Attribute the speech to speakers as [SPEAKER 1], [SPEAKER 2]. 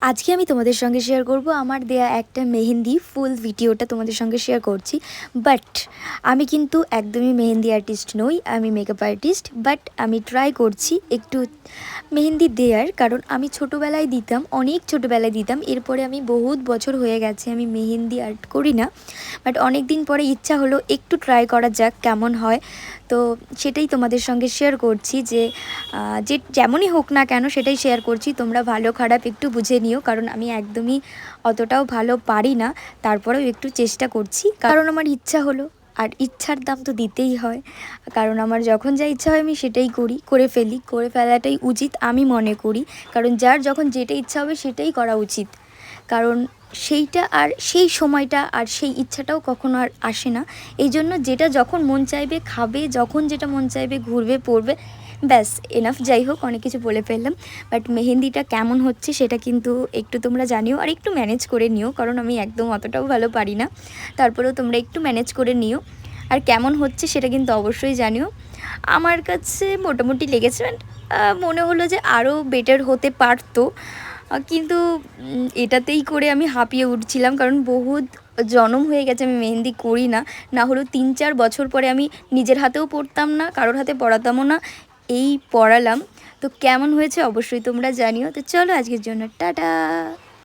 [SPEAKER 1] আজকে আমি তোমাদের সঙ্গে শেয়ার করব আমার দেয়া একটা মেহেন্দি ফুল ভিডিওটা তোমাদের সঙ্গে শেয়ার করছি। বাট আমি কিন্তু একদমই মেহেন্দি আর্টিস্ট নই, আমি মেকআপ আর্টিস্ট। বাট আমি ট্রাই করছি একটু মেহেন্দি দেওয়ার, কারণ আমি ছোটোবেলায় দিতাম, অনেক ছোটোবেলায় দিতাম। এরপরে আমি বহুত বছর হয়ে গেছে আমি মেহেন্দি আর্ট করি না। বাট অনেক দিন পরে ইচ্ছা হলো একটু ট্রাই করা যাক কেমন হয়। তো সেটাই তোমাদের সঙ্গে শেয়ার করছি যে যেমনই হোক না কেন সেটাই শেয়ার করছি। তোমরা ভালো খারাপ একটু বুঝে নিও, কারণ আমি একদমই অতটাও ভালো পারি না, তারপরেও একটু চেষ্টা করছি কারণ আমার ইচ্ছা হলো। আর ইচ্ছার দাম তো দিতেই হয়, কারণ আমার যখন যা ইচ্ছা হয় আমি সেটাই করি, করে ফেলি, করে ফেলাটাই উচিত আমি মনে করি। কারণ যার যখন যেটা ইচ্ছা হবে সেটাই করা উচিত, কারণ সেইটা আর সেই সময়টা আর সেই ইচ্ছাটাও কখনো আর আসে না। এই জন্য যেটা যখন মন চাইবে খাবে, যখন যেটা মন চাইবে ঘুরবে পড়বে, ব্যাস এনাফ। যাই হোক, অনেক কিছু বলে ফেললাম। বাট মেহেন্দিটা কেমন হচ্ছে সেটা কিন্তু একটু তোমরা জানিও, আর একটু ম্যানেজ করে নিও, কারণ আমি একদম অতটাও ভালো পারি না। তারপরেও তোমরা একটু ম্যানেজ করে নিও, আর কেমন হচ্ছে সেটা কিন্তু অবশ্যই জানিও। আমার কাছে মোটামুটি লেগেছে, মনে হলো যে আরও বেটার হতে পারতো, কিন্তু এটাতেই করে আমি হাঁপিয়ে উঠছিলাম, কারণ বহুত জনম হয়ে গেছে আমি মেহেন্দি করি না। না হলেও 3-4 বছর পরে আমি নিজের হাতেও পড়তাম না, কারোর হাতে পড়াতামও না, এই পড়ালাম। তো কেমন হয়েছে অবশ্যই তোমরা জানিও। তো চলো আজকের জন্য টাটা।